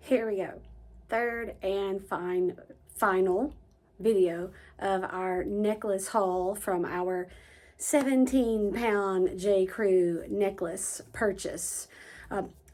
Here we go. Third and final video of our necklace haul from our 17-pound J. Crew necklace purchase.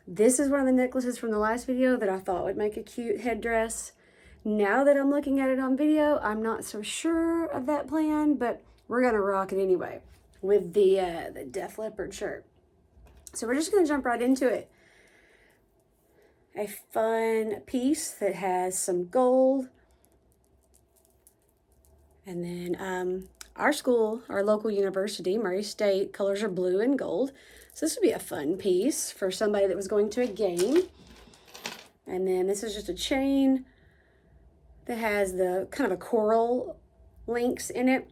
This is one of the necklaces from the last video that I thought would make a cute headdress. Now that I'm looking at it on video, I'm not so sure of that plan, but we're gonna rock it anyway with the Def Leppard shirt. So we're just gonna jump right into it. A fun piece that has some gold. And then our school, our local university, Murray State, colors are blue and gold. So this would be a fun piece for somebody that was going to a game. And then this is just a chain that has the kind of a coral links in it.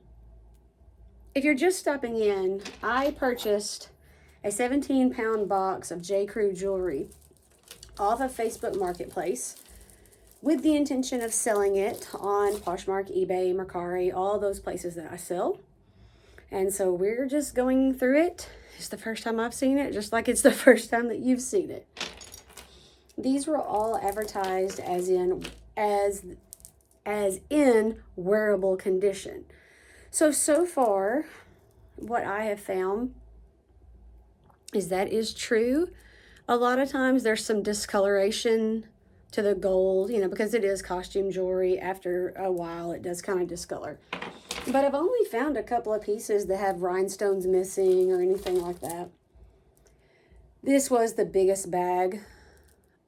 If you're just stopping in, I purchased a 17-pound box of J. Crew jewelry off of Facebook Marketplace with the intention of selling it on Poshmark, eBay, Mercari, all those places that I sell. And so we're just going through it. It's the first time I've seen it, just like it's the first time that you've seen it. These were all advertised as in wearable condition. So far, what I have found is that is true. A lot of times there's some discoloration to the gold, because it is costume jewelry. After a while, it does kind of discolor. But I've only found a couple of pieces that have rhinestones missing or anything like that. This was the biggest bag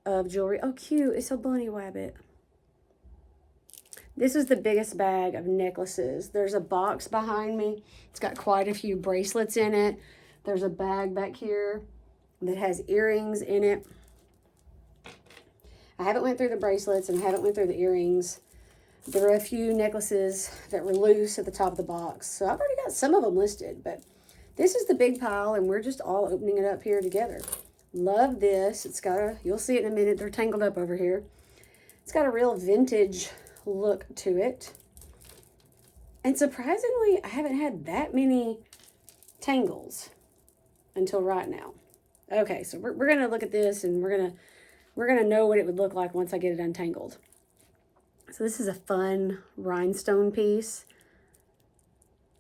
of jewelry. Oh, cute. It's a bunny wabbit. This is the biggest bag of necklaces. There's a box behind me. It's got quite a few bracelets in it. There's a bag back here that has earrings in it. I haven't went through the bracelets and I haven't went through the earrings. There are a few necklaces that were loose at the top of the box. So I've already got some of them listed, but this is the big pile and we're just all opening it up here together. Love this. It's got you'll see it in a minute. They're tangled up over here. It's got a real vintage look to it. And surprisingly, I haven't had that many tangles until right now. Okay, so we're gonna look at this and we're gonna know what it would look like once I get it untangled. So this is a fun rhinestone piece.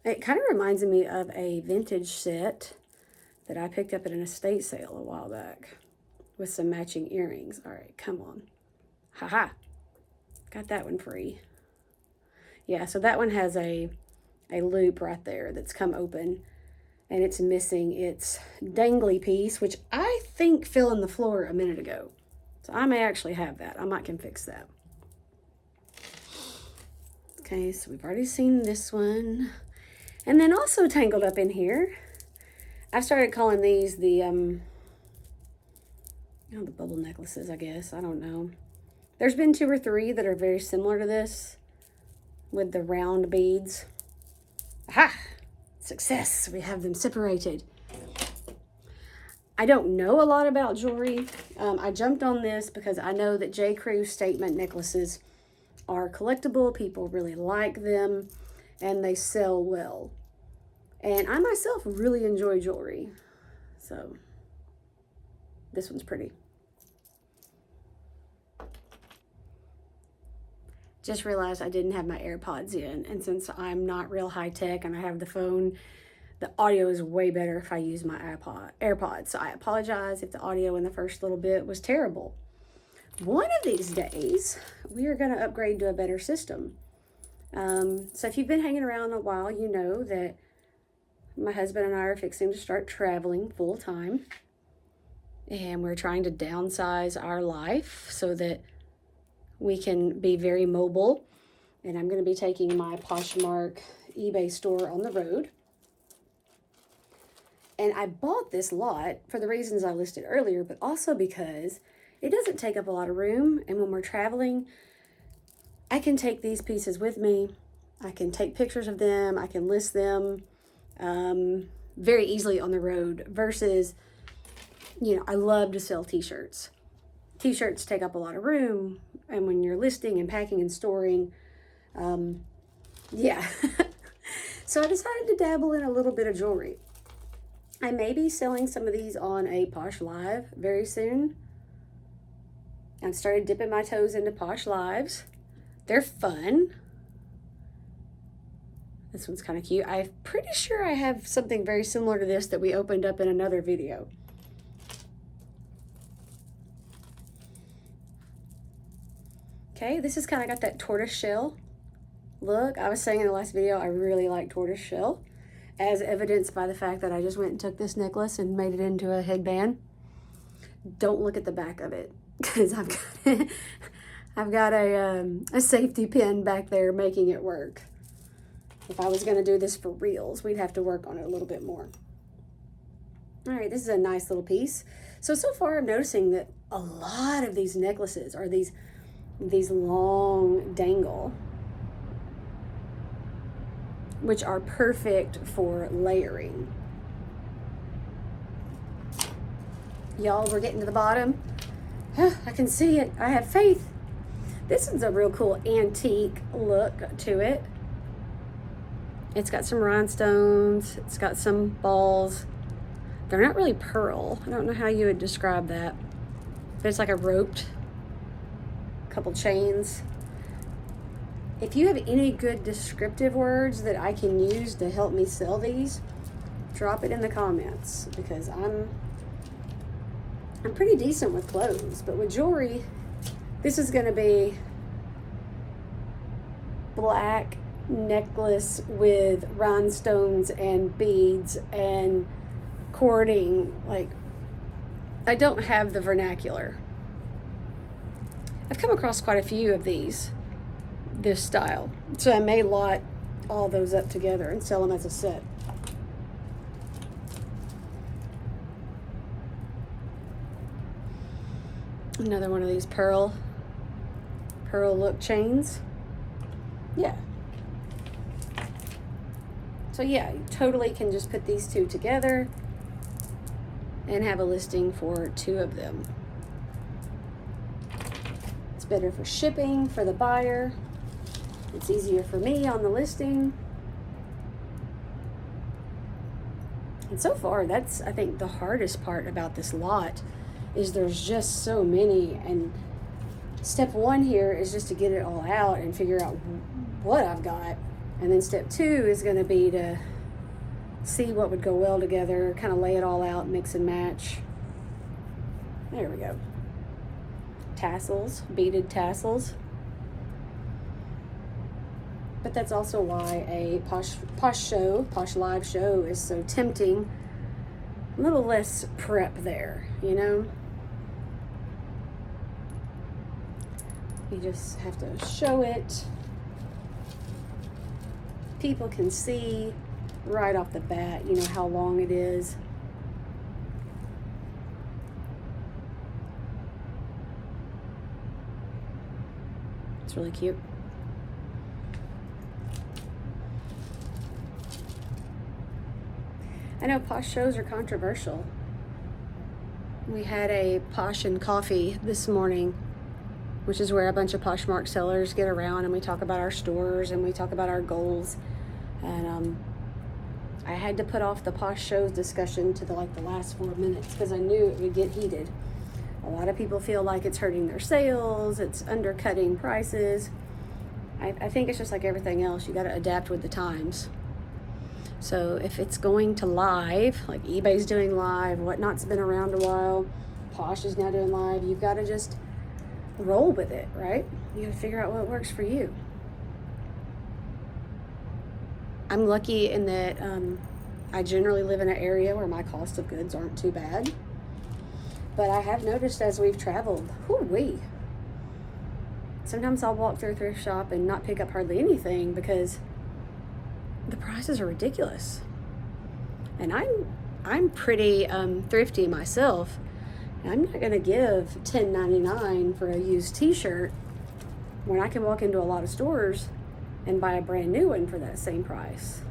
It kind of reminds me of a vintage set that I picked up at an estate sale a while back with some matching earrings. All right, come on. Haha. Got that one free. Yeah, so that one has a loop right there that's come open. And it's missing its dangly piece, which I think fell on the floor a minute ago. So I may actually have that. I might can fix that. Okay, so we've already seen this one. And then also tangled up in here, I've started calling these the bubble necklaces, I guess. I don't know. There's been 2 or 3 that are very similar to this with the round beads. Aha! Success. We have them separated. I don't know a lot about jewelry. I jumped on this because I know that J. Crew statement necklaces are collectible. People really like them and they sell well. And I myself really enjoy jewelry. So this one's pretty. Just realized I didn't have my AirPods in, and since I'm not real high tech and I have the phone, the audio is way better if I use my AirPods. So I apologize if the audio in the first little bit was terrible. One of these days, we are going to upgrade to a better system. So if you've been hanging around a while, you know that my husband and I are fixing to start traveling full time, and we're trying to downsize our life so that we can be very mobile. And I'm going to be taking my Poshmark eBay store on the road. And I bought this lot for the reasons I listed earlier, but also because it doesn't take up a lot of room. And when we're traveling, I can take these pieces with me. I can take pictures of them. I can list them very easily on the road versus, I love to sell t-shirts. T-shirts take up a lot of room, and when you're listing and packing and storing, yeah. So I decided to dabble in a little bit of jewelry. I may be selling some of these on a Posh Live very soon. I started dipping my toes into Posh Lives. They're fun. This one's kind of cute. I'm pretty sure I have something very similar to this that we opened up in another video. Okay, this has kind of got that tortoise shell look. I was saying in the last video, I really like tortoise shell, as evidenced by the fact that I just went and took this necklace and made it into a headband. Don't look at the back of it, because I've got a safety pin back there making it work. If I was going to do this for reals, we'd have to work on it a little bit more. All right, this is a nice little piece. So far I'm noticing that a lot of these necklaces are these long dangle, which are perfect for layering. Y'all, we're getting to the bottom. I can see it. I have faith. This is a real cool antique look to it. It's got some rhinestones. It's got some balls. They're not really pearl. I don't know how you would describe that. But it's like a roped couple chains. If you have any good descriptive words that I can use to help me sell these, drop it in the comments, because I'm pretty decent with clothes, but with jewelry, this is going to be black necklace with rhinestones and beads and cording. Like, I don't have the vernacular. I've come across quite a few of this style, so I may lot all those up together and sell them as a set. Another one of these pearl look chains. Yeah. So yeah, you totally can just put these two together and have a listing for 2 of them. It's better for shipping for the buyer. It's easier for me on the listing. And so far, that's, I think, the hardest part about this lot, is there's just so many. And step 1 here is just to get it all out and figure out what I've got. And then step 2 is going to be to see what would go well together, kind of lay it all out, mix and match. There we go. Tassels, beaded tassels. But that's also why a Posh Live show is so tempting. A little less prep there, you know? You just have to show it. People can see right off the bat, you know, how long it is. It's really cute. I know Posh shows are controversial. We had a Posh and Coffee this morning, which is where a bunch of Poshmark sellers get around and we talk about our stores and we talk about our goals. And I had to put off the Posh shows discussion to the last 4 minutes because I knew it would get heated. A lot of people feel like it's hurting their sales, it's undercutting prices. I think it's just like everything else. You got to adapt with the times. So if it's going to live, like eBay's doing live, Whatnot's been around a while, Posh is now doing live, you've got to just roll with it, right? You got to figure out what works for you. I'm lucky in that I generally live in an area where my cost of goods aren't too bad. But I have noticed as we've traveled, sometimes I'll walk through a thrift shop and not pick up hardly anything because the prices are ridiculous. And I'm pretty thrifty myself. And I'm not going to give $10.99 for a used t-shirt when I can walk into a lot of stores and buy a brand new one for that same price.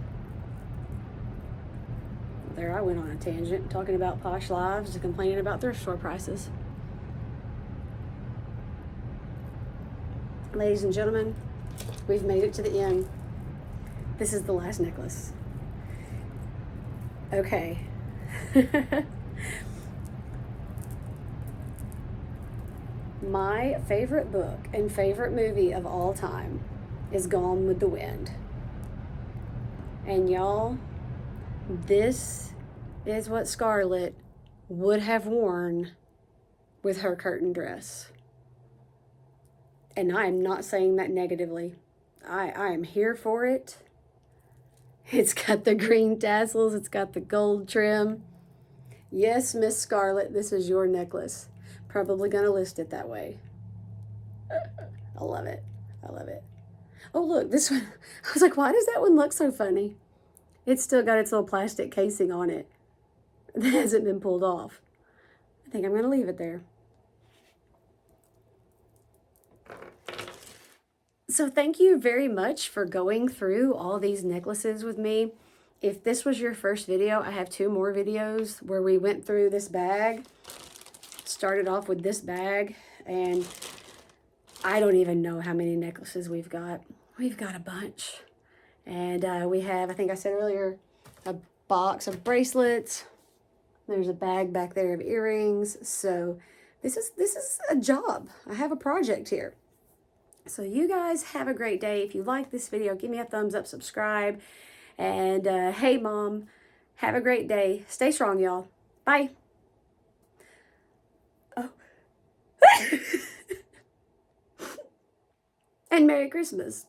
There I went on a tangent talking about Posh Lives and complaining about thrift store prices. Ladies and gentlemen, we've made it to the end. This is the last necklace. Okay. My favorite book and favorite movie of all time is Gone with the Wind. And y'all, this is what Scarlett would have worn with her curtain dress. And I am not saying that negatively. I am here for it. It's got the green tassels. It's got the gold trim. Yes, Miss Scarlett, this is your necklace. Probably going to list it that way. I love it. I love it. Oh, look, this one. I was like, why does that one look so funny? It's still got its little plastic casing on it that hasn't been pulled off. I think I'm going to leave it there. So thank you very much for going through all these necklaces with me. If this was your first video, I have 2 more videos where we went through this bag. Started off with this bag, and I don't even know how many necklaces we've got. We've got a bunch. And we have, I think I said earlier, a box of bracelets. There's a bag back there of earrings. So this is a job. I have a project here. So you guys have a great day. If you like this video, give me a thumbs up, subscribe. And hey, Mom, have a great day. Stay strong, y'all. Bye. Oh. And Merry Christmas.